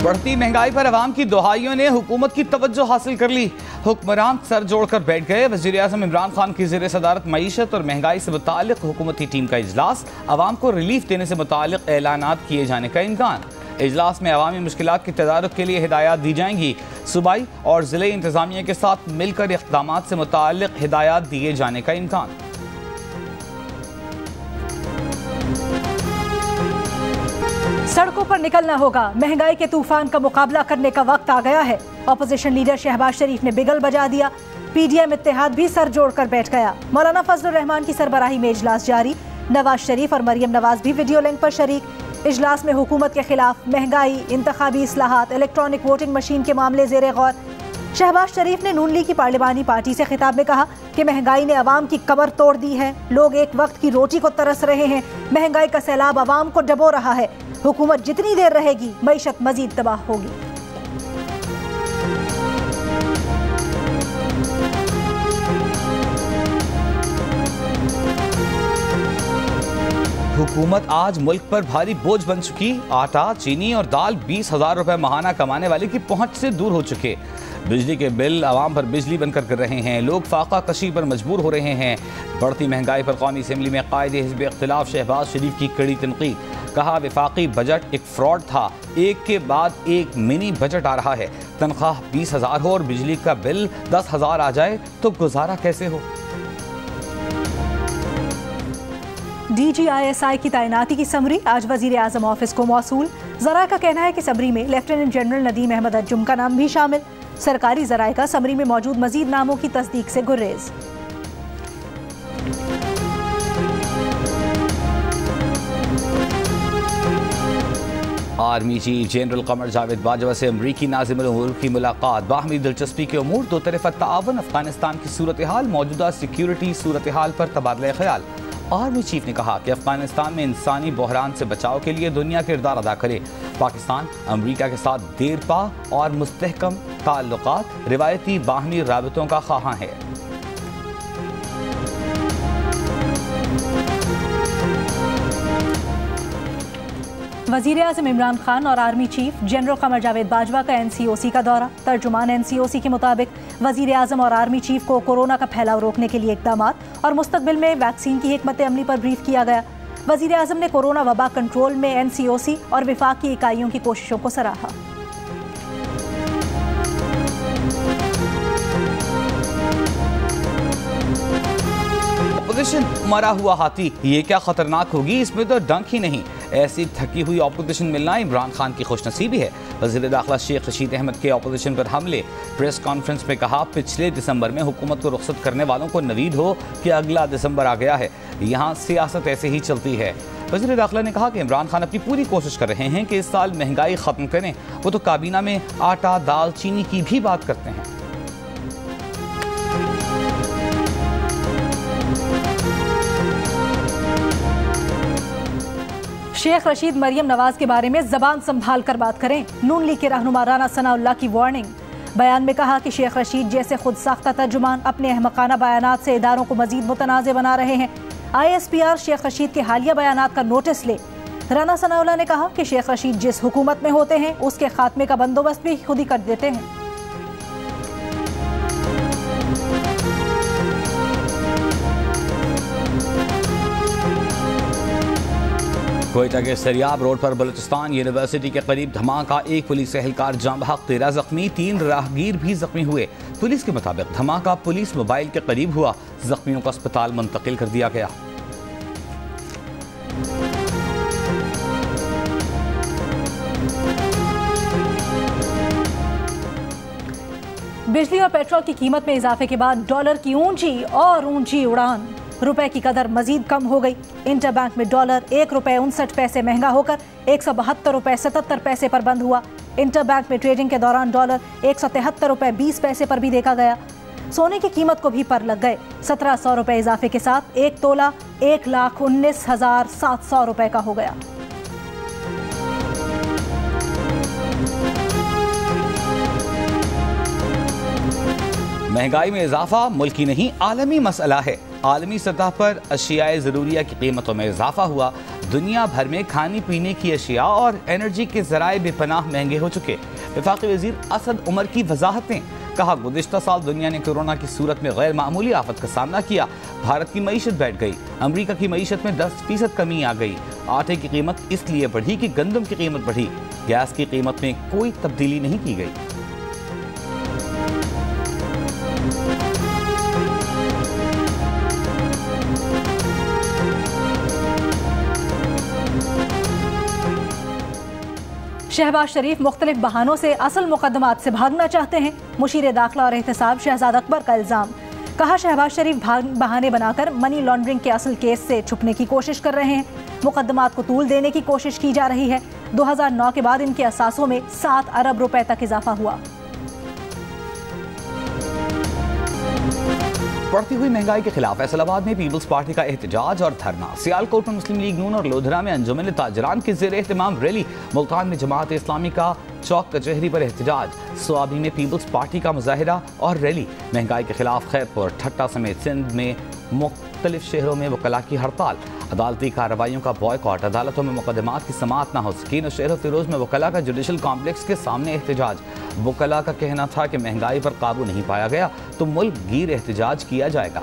बढ़ती महंगाई पर अवाम की दुहाइयों ने हुकूमत की तवज्जो हासिल कर ली। हुक्मरान सर जोड़कर बैठ गए। वज़ीर आज़म इमरान खान की ज़ेर सदारत मईशत और महंगाई से मुताल्लिक़ हुकूमती टीम का इजलास। अवाम को रिलीफ देने से मुताल्लिक़ ऐलानात किए जाने का इम्कान। इजलास में अवामी मुश्किलात के तदारुक के लिए हिदायत दी जाएंगी। सूबाई और ज़िले इंतज़ामिया के साथ मिलकर इक़दामात से मुताल्लिक़ हिदायत दिए जाने का इम्कान। सड़कों पर निकलना होगा, महंगाई के तूफान का मुकाबला करने का वक्त आ गया है। अपोजिशन लीडर शहबाज शरीफ ने बिगल बजा दिया। पीडीएम इत्तेहाद भी सर जोड़कर बैठ गया। मौलाना फजलुर रहमान की सरबराही में इजलास जारी। नवाज शरीफ और मरियम नवाज भी वीडियो लिंक पर शरीक। इजलास में हुकूमत के खिलाफ महंगाई, इंतखाबी इस्लाहात, इलेक्ट्रॉनिक वोटिंग मशीन के मामले ज़ेरे गौर। शहबाज शरीफ ने नून लीग की पार्लिमानी पार्टी से खिताब में कहा कि महंगाई ने अवाम की कमर तोड़ दी है। लोग एक वक्त की रोटी को तरस रहे हैं। महंगाई का सैलाब अवाम को डबो रहा है। हुकूमत जितनी देर रहेगी मईशत मजीद तबाह होगी। हुकूमत आज मुल्क पर भारी बोझ बन चुकी। आटा, चीनी और दाल 20,000 रुपए माहाना कमाने वाले की पहुंच से दूर हो चुके। बिजली के बिल अवाम पर बिजली बनकर गिर रहे हैं। लोग फाका कशी पर मजबूर हो रहे हैं। बढ़ती महंगाई पर कौमी असम्बली में कायदे हिज़्ब इख्तिलाफ शहबाज शरीफ की कड़ी तनकीद। कहा विफाकी बजट एक फ्रॉड था। एक के बाद एक मिनी बजट आ रहा है। तनख्वाह 20,000 हो और बिजली का बिल 10,000 आ जाए तो गुजारा कैसे हो। DGISI की तैनाती की समरी आज वज़ीर आज़म ऑफिस को मौसूल। ज़रा का कहना है कि समरी में लेफ्टिनेंट जनरल नदीम अहमद अंजुम का नाम भी शामिल। सरकारी ज़राए का समरी में मौजूद मजीद नामों की तस्दीक से गुर्रेज। Army chief general Qamar Javed Bajwa से अमरीकी नाज़िम उल-उमूर की मुलाकात। बाहमी दिलचस्पी के उमूर, दो तरफ़ा ताअवुन, अफगानिस्तान की सूरत हाल, मौजूदा सिक्योरिटी सूरत हाल पर तबादला ख्याल। आर्मी चीफ ने कहा कि अफगानिस्तान में इंसानी बहरान से बचाव के लिए दुनिया किरदार अदा करे। पाकिस्तान अमरीका के साथ देरपा और मुस्तहकम ताल्लुकात, रिवायती बाहमी राबतों का ख्वाहां है। वज़ीर आज़म इमरान खान और army chief general Qamar Javed Bajwa का NCOC का दौरा। तर्जुमान NCOC के मुताबिक वज़ीर आज़म और आर्मी चीफ को कोरोना का फैलाव रोकने के लिए इक़दामात और मुस्तक़बिल में वैक्सीन की हिकमत अमली पर ब्रीफ किया गया। वज़ीर आज़म ने कोरोना वबा कंट्रोल में NCOC और विफाक की इकाइयों की कोशिशों को सराहा। अपोजिशन मरा हुआ हाथी, ये क्या खतरनाक होगी, इसमें तो डंक ही नहीं। ऐसी थकी हुई अपोजिशन मिलना इमरान खान की खुशनसीबी है। वज़ीर दाखिला शेख रशीद अहमद के अपोजिशन पर हमले। प्रेस कॉन्फ्रेंस में कहा पिछले दिसंबर में हुकूमत को रुखसत करने वालों को नवीद हो कि अगला दिसंबर आ गया है। यहाँ सियासत ऐसे ही चलती है। वज़ीर दाखिला ने कहा कि इमरान खान अपनी पूरी कोशिश कर रहे हैं कि इस साल महंगाई ख़त्म करें। वो तो काबीना में आटा, दाल, चीनी की भी बात करते हैं। शेख रशीद मरियम नवाज के बारे में जबान संभाल कर बात करें। नून लीग के रहनुमा राना सनाउल्लाह की वार्निंग। बयान में कहा कि शेख रशीद जैसे खुद साख्ता तर्जुमान अपने अहमकाना बयानात से इदारों को मजीद मुतनाज़ बना रहे हैं। ISPR शेख रशीद के हालिया बयानात का नोटिस ले। राना सनाउल्लाह ने कहा कि शेख रशीद जिस हुकूमत में होते हैं उसके खात्मे का बंदोबस्त भी खुद ही कर देते हैं। कोयटा के सरियाब रोड पर बलूचिस्तान यूनिवर्सिटी के करीब धमाका। एक पुलिस एहलकार जाम बहक, 13 जख्मी, 3 राहगीर भी जख्मी हुए। पुलिस के मुताबिक धमाका पुलिस मोबाइल के करीब हुआ। जख्मियों को अस्पताल मुंतकिल कर दिया गया। बिजली और पेट्रोल की कीमत में इजाफे के बाद डॉलर की ऊंची और ऊंची उड़ान। रुपए की कदर मजीद कम हो गई। इंटर बैंक में डॉलर 1 रुपये 59 पैसे महंगा होकर 172 रुपये 77 पैसे पर बंद हुआ। इंटर बैंक में ट्रेडिंग के दौरान डॉलर 173 रुपये 20 पैसे पर भी देखा गया। सोने की कीमत को भी पर लग गए। 1700 रुपये इजाफे के साथ एक तोला 1,19,700 रुपये का हो गया। महंगाई में इजाफा मुल्की नहीं आलमी मसला है। आलमी सतह पर अशियाए ज़रूरिया की कीमतों में इजाफा हुआ। दुनिया भर में खाने पीने की अशिया और एनर्जी के जराए बेपनाह महंगे हो चुके। वफाकी वजीर असद उमर की वजाहतें। कहा, गुज़िश्ता साल दुनिया ने कोरोना की सूरत में गैर मामूली आफत का सामना किया। भारत की मईशत बैठ गई। अमरीका की मईशत में 10% कमी आ गई। आटे की कीमत इसलिए बढ़ी कि गंदम की कीमत बढ़ी। गैस की कीमत में कोई तब्दीली नहीं की गई। शहबाज शरीफ मुख्तलिफ बहानों से असल मुकदमात से भागना चाहते हैं। मुशीर दाखिला और एहतसाब शहजाद अकबर का इल्ज़ाम। कहा, शहबाज शरीफ बहाने बनाकर मनी लॉन्ड्रिंग के असल केस से छुपने की कोशिश कर रहे हैं। मुकदमात को तूल देने की कोशिश की जा रही है। 2009 के बाद इनके असासों में 7 अरब रुपए तक इजाफा हुआ। बढ़ती हुई महंगाई के खिलाफ फैसलाबाद में पीपल्स पार्टी का एहतजाज और धरना। सियालकोट में मुस्लिम लीग नून और लोधरा में अंजुमन ताजरान के ज़ेर एहतमाम रैली। मुल्तान में जमात इस्लामी का चौक कचहरी पर एहतजाज। स्वाबी में पीपल्स पार्टी का मुजाहिरा और रैली। महंगाई के खिलाफ खैरपुर, ठट्टा समेत सिंध में मुख्तलिफ शहरों में वकला की हड़ताल। अदालती कार्रवाइयों का बॉयकॉट। अदालतों में मुकदमात की समाअत न हो सकी। नौशहर फिरोज में वकला का जुडिशल कॉम्प्लेक्स के सामने एहतजाज। वकला का कहना था कि महंगाई पर काबू नहीं पाया गया तो मुल्क गिर एहतजाज किया जाएगा।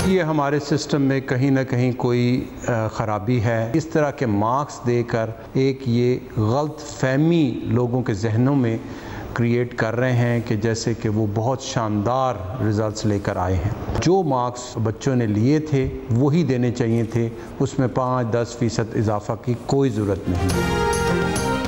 ये हमारे सिस्टम में कहीं ना कहीं कोई ख़राबी है। इस तरह के मार्क्स देकर एक ये गलत फहमी लोगों के जहनों में क्रिएट कर रहे हैं कि जैसे कि वो बहुत शानदार रिजल्ट्स लेकर आए हैं। जो मार्क्स बच्चों ने लिए थे वही देने चाहिए थे, उसमें 5-10% इजाफा की कोई ज़रूरत नहीं।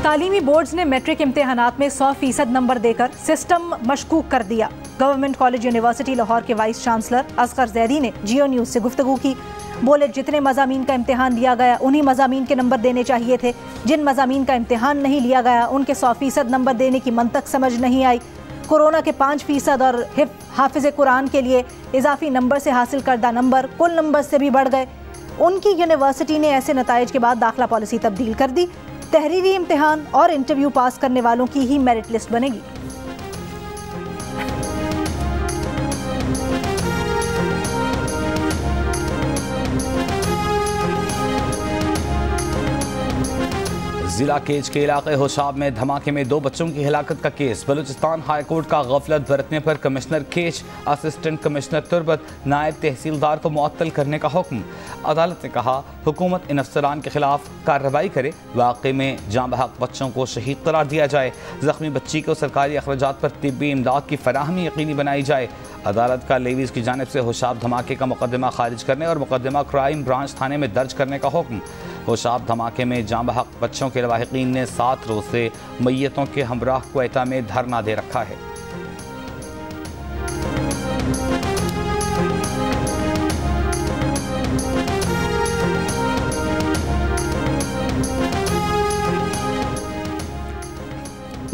तालीमी बोर्ड्स ने मैट्रिक इम्तिहानात में 100% नंबर देकर सिस्टम मशकूक कर दिया। गवर्नमेंट कॉलेज यूनिवर्सिटी लाहौर के वाइस चांसलर असगर जैदी ने जियो न्यूज़ से गुफ्तगू की। बोले, जितने मज़ामीन का इम्तिहान लिया गया उन्हीं मज़ामीन के नंबर देने चाहिए थे। जिन मज़ामीन का इम्तिहान नहीं लिया गया उनके 100% नंबर देने की मंतक समझ नहीं आई। कोरोना के 5% और हाफिज़ कुरान के लिए इजाफी नंबर से हासिल करदा नंबर कुल नंबर से भी बढ़ गए। उनकी यूनिवर्सिटी ने ऐसे नताइज के बाद दाखिला पॉलिसी तब्दील कर दी। तहरीरी इम्तिहान और इंटरव्यू पास करने वालों की ही मेरिट लिस्ट बनेगी। जिला केज के इलाके होशाब में धमाके में 2 बच्चों की हिलाकत का केस। बलूचिस्तान हाई कोर्ट का गफलत बरतने पर कमिश्नर केज, असिस्टेंट कमिश्नर तुरबत, नायब तहसीलदार को मुअत्तल करने का हुक्म। अदालत ने कहा, हुकूमत इन अफसरान के खिलाफ कार्रवाई करे। वाक़े में जाँ बहक बच्चों को शहीद करार दिया जाए। जख्मी बच्ची को सरकारी अखराजात पर तिब्बी इमदाद की फराहमी यकीनी बनाई जाए। अदालत का लेवीज की जानिब से होशाब धमाके का मुकदमा खारिज करने और मुकदमा क्राइम ब्रांच थाने में दर्ज करने का हुक्म। होशाब धमाके में जाँ बहक बच्चों के लवाहिकीन ने 7 रोज से मैयतों के हमराह क्वेटा में धरना दे रखा है।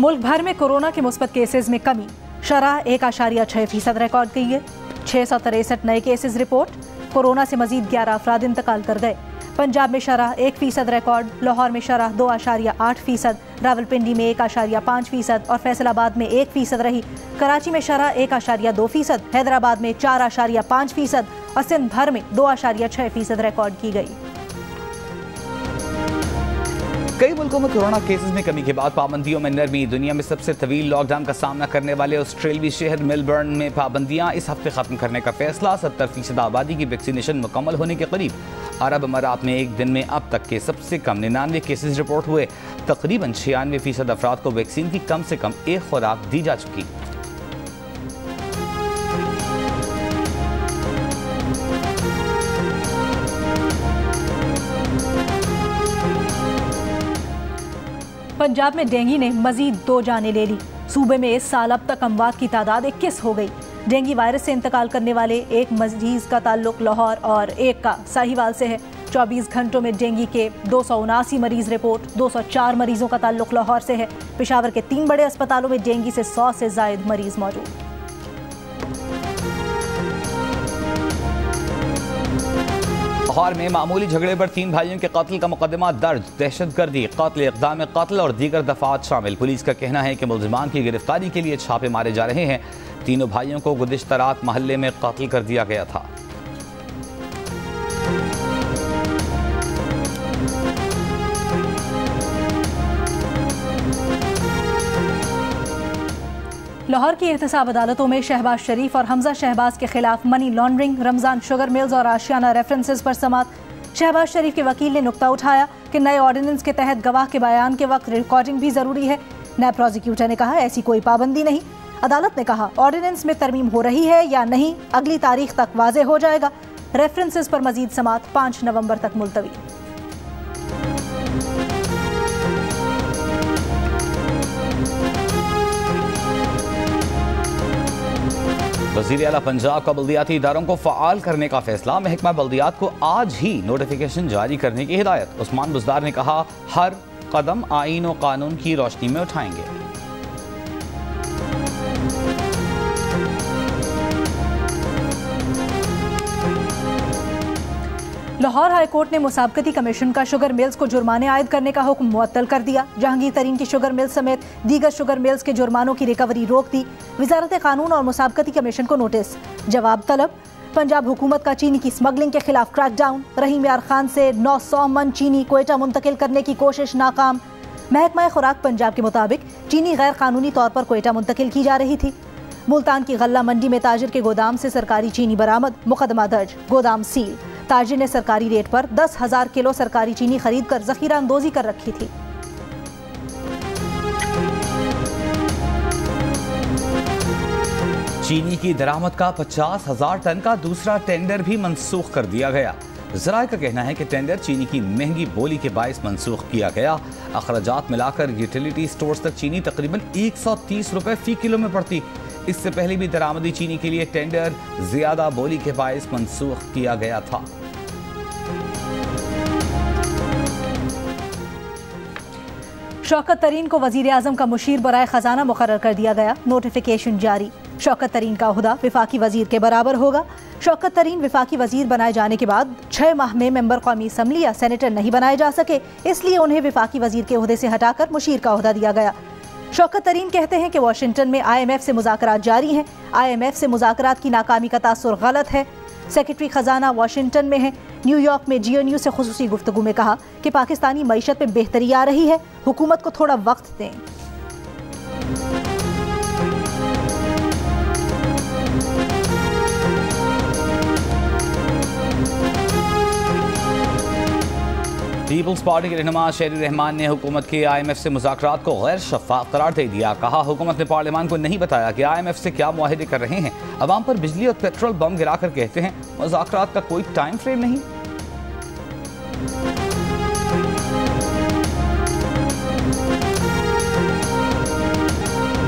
मुल्क भर में कोरोना के मुस्बत केसेस में कमी। शरह 1.6% रिकॉर्ड की है। 663 नए केसेस रिपोर्ट। कोरोना से मजीद 11 अफराद इंतकाल कर गए। पंजाब में शरह 1% रिकॉर्ड। लाहौर में शरह 2.8%, रावलपिंडी में 1.5% और फैसलाबाद में 1% रही। कराची में शरह 1.2%, हैदराबाद में 4.5% और सिंध भर में 2.6% रिकॉर्ड की गई। कई मुल्कों में कोरोना केसेस में कमी के बाद पाबंदियों में नरमी। दुनिया में सबसे तवील लॉकडाउन का सामना करने वाले ऑस्ट्रेलियाई शहर मेलबर्न में पाबंदियां इस हफ्ते खत्म करने का फैसला। 70% आबादी की वैक्सीनेशन मुकम्मल होने के करीब। अरब अमारात में एक दिन में अब तक के सबसे कम 99 केसेस रिपोर्ट हुए। तकरीबन 96% अफराद को वैक्सीन की कम से कम एक खुराक दी जा चुकी। पंजाब में डेंगू ने मजीद 2 जानें ले ली। सूबे में इस साल अब तक अमवात की तादाद 21 हो गई। डेंगू वायरस से इंतकाल करने वाले एक मरीज का ताल्लुक लाहौर और एक का साहिवाल से है। 24 घंटों में डेंगू के 279 मरीज रिपोर्ट। 204 मरीजों का ताल्लुक लाहौर से है। पेशावर के 3 बड़े अस्पतालों में डेंगू से 100 से जायद मरीज मौजूद। लाहौर में मामूली झगड़े पर 3 भाइयों के कत्ल का मुकदमा दर्ज। दहशतगर्दी, कत्ल, इक़दाम कत्ल और दीगर दफात शामिल। पुलिस का कहना है कि मुलजिमान की गिरफ्तारी के लिए छापे मारे जा रहे हैं। तीनों भाइयों को गुज़िश्ता रात महल्ले में कत्ल कर दिया गया था। लाहौर की एहतसाब अदालतों में शहबाज शरीफ और हमजा शहबाज के खिलाफ money laundering, Ramzan sugar mills और आशियाना रेफरेंसेस पर समात। शहबाज शरीफ के वकील ने नुक्ता उठाया कि नए ऑर्डिनेंस के तहत गवाह के बयान के वक्त रिकॉर्डिंग भी जरूरी है। नायब प्रोसिक्यूटर ने कहा ऐसी कोई पाबंदी नहीं। अदालत ने कहा ऑर्डिनेंस में तरमीम हो रही है या नहीं अगली तारीख तक वाज़े हो जाएगा। रेफरेंसेस पर मजीद समात 5 नवंबर तक मुलतवी। वज़ीर आला पंजाब का बल्दियाती इदारों को फ़आल करने का फैसला। महकमा बल्दियात को आज ही नोटिफिकेशन जारी करने की हिदायत। उस्मान बुज़दार ने कहा हर कदम आईन और कानून की रोशनी में उठाएंगे। लाहौर हाई कोर्ट ने मुसाबकती कमीशन का शुगर मिल्स को जुर्माने आयद करने का हुक्म मुअत्तल कर दिया। जहांगीर तरीन की शुगर मिल्स समेत दीगर शुगर मिल्स के जुर्मानों की रिकवरी रोक दी। वजारत कानून और मुसाबकती कमीशन को नोटिस। जवाब तलब। पंजाब हुकूमत का चीनी की स्मगलिंग के खिलाफ क्रैकडाउन। रहीम यार खान से 900 मन चीनी कोयटा मुंतकिल करने की कोशिश नाकाम। महकमा खुराक पंजाब के मुताबिक चीनी गैर कानूनी तौर पर कोयटा मुंतकिल की जा रही थी। मुल्तान की गल्ला मंडी में ताजिर के गोदाम से सरकारी चीनी बरामद। मुकदमा दर्ज, गोदाम सील। ताजिर ने सरकारी रेट पर 10,000 किलो सरकारी चीनी खरीद कर जखीरा अंदोजी कर रखी थी। चीनी की दरामद का 50,000 टन का दूसरा टेंडर भी मनसूख कर दिया गया। ज़राए का कहना है कि टेंडर चीनी की महंगी बोली के बायस मनसूख किया गया। अखराजात मिलाकर यूटिलिटी स्टोर्स तक चीनी तकरीबन 130 रुपए फी किलो में पड़ती। इससे पहले भी दरामदी चीनी के लिए टेंडर ज्यादा बोली के बायस मनसूख किया गया था। शौकत तरीन को वजीर आजम का मुशीर बराए खजाना मुकर्रर कर दिया गया। नोटिफिकेशन जारी। शौकत तरीन का ओहदा विफाकी वजीर के बराबर होगा। शौकत तरीन विफाकी वजीर बनाए जाने के बाद 6 माह में मेंबर कौमी असम्बली या सेनेटर नहीं बनाए जा सके, इसलिए उन्हें विफाकी वजीर के ओहदे से हटाकर मुशीर का ओहदा दिया गया। शौकत तरीन कहते हैं कि वाशिंगटन में IMF से मुज़ाकरात जारी हैं। IMF से मुज़ाकरात की नाकामी का तासुर गलत है। सेक्रेटरी खजाना वाशिंगटन में है। न्यूयॉर्क में GNU से खुसूसी गुफ्तगू में कहा कि पाकिस्तानी मईशत में बेहतरी आ रही है, हुकूमत को थोड़ा वक्त दें। पीपल्स पार्टी के रहनुमा शेरी रहमान ने हुकूमत के IMF से मुज़ाकरात को गैर शफ़ाफ़ करार दे दिया। कहा हुकूमत ने पार्लियामान को नहीं बताया कि IMF से क्या मुआहदे कर रहे हैं। अवाम पर बिजली और पेट्रोल बम गिराकर कहते हैं मुज़ाकरात का कोई टाइम फ्रेम नहीं।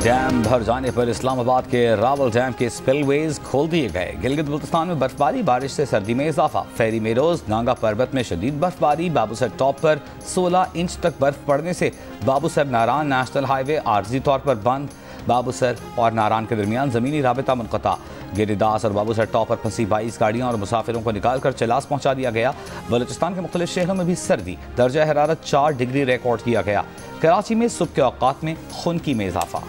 डैम भर जाने पर इस्लामाबाद के रावल डैम के स्पिलवेज खोल दिए गए। गिलगित बल्तिस्तान में बर्फबारी, बारिश से सर्दी में इजाफा। फेरी में रोज नांगा पर्वत में शदीद बर्फबारी। बाबूसर टॉप पर 16 इंच तक बर्फ पड़ने से बाबूसर नारान नेशनल हाईवे आर्जी तौर पर बंद। बाबूसर और नारान के दरमियान जमीनी राबिता मुनक़ता। गिरिदास और बाबूसर टॉप पर फंसी 22 गाड़ियां और मुसाफिरों को निकालकर चलास पहुंचा दिया गया। बलूचिस्तान के मुख्तलिफ शहरों में भी सर्दी, दर्जा हरारत 4 डिग्री रिकॉर्ड किया गया। कराची में सुबह के औकात में खुनकी में इजाफा।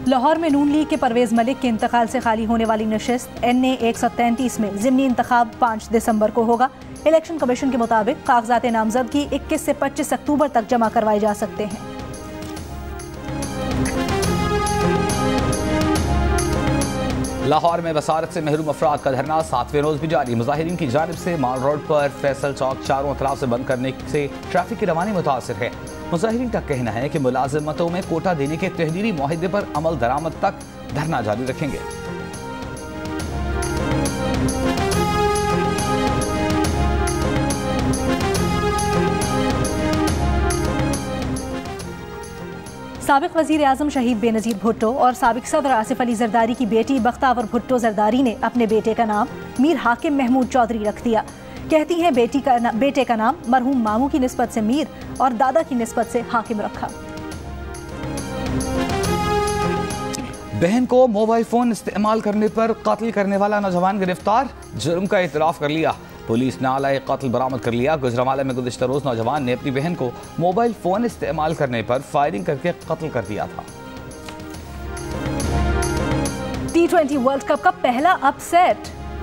लाहौर में नून लीग के परवेज़ मलिक के इंतकाल से खाली होने वाली नशिस्त NA 133 में ज़िमनी इंतखाब 5 दिसंबर को होगा। इलेक्शन कमीशन के मुताबिक कागजात नामजदगी 21 से 25 अक्टूबर तक जमा करवाए जा सकते हैं। लाहौर में बसारत से महरूम अफराद का धरना 7वें रोज भी जारी। मुजाहिरीन की जानिब से माल रोड पर फैसल चौक चारों तरफ से बंद करने से ट्रैफिक की रवानी मुतासर है। मुजाहिरीन का कहना है कि मुलाजिमतों में कोटा देने के तहरीरी मुआहदे पर अमल दरामद तक धरना जारी रखेंगे। साबिक वज़ीर आज़म शहीद बेनज़ीर भुट्टो और साबिक सदर आसिफ अली जरदारी की बेटी बख्तावर भुट्टो जरदारी ने अपने बेटे का नाम मीर हाकिम महमूद चौधरी रख दिया। कहती हैं बेटे का नाम मरहूम मामू की निस्बत से मीर और दादा की निस्बत से हाकिम रखा। बहन को मोबाइल फोन इस्तेमाल करने पर कत्ल करने वाला नौजवान गिरफ्तार, जुर्म का इतराफ कर लिया। पुलिस ने आला कत्ल बरामद कर लिया। गुजरांवाला में गुज़िश्ता रोज नौजवान ने अपनी बहन को मोबाइल फोन इस्तेमाल करने पर फायरिंग करके कत्ल कर दिया था। T20 वर्ल्ड कप का पहला अपसेट,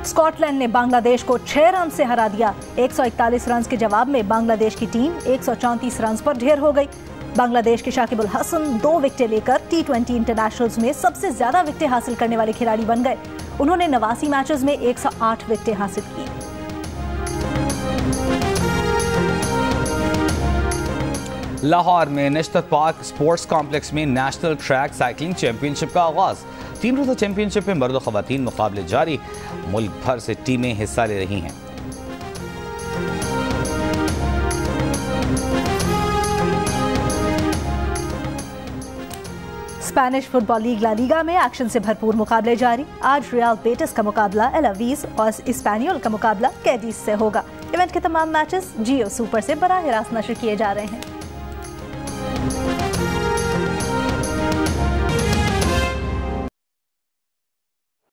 स्कॉटलैंड ने बांग्लादेश को 6 रन से हरा दिया। 141 रन के जवाब में बांग्लादेश की टीम 134 रन पर ढेर हो गई। बांग्लादेश के शाकिब अल हसन 2 विकेटें लेकर T20 इंटरनेशनल्स में सबसे ज्यादा विकेटें हासिल करने वाले खिलाड़ी बन गए। उन्होंने 89 मैचेस में 108 विकेटें हासिल की। लाहौर में नेशनल पार्क स्पोर्ट्स कॉम्प्लेक्स में नेशनल ट्रैक साइकिलिंग चैंपियनशिप का आगाज। 3 रोज़ा चैंपियनशिप में मर्द और ख़वातीन मुकाबले जारी। मुल्क भर से टीमें हिस्सा ले रही हैं। Spanish football league La Liga में एक्शन से भरपूर मुकाबले जारी। आज रियल बेटिस का मुकाबला एलावीज और इस्पेनियोल का मुकाबला कैडिस से होगा। इवेंट के तमाम मैचेस जियो सुपर से बराह रास्त नशर किए जा रहे हैं।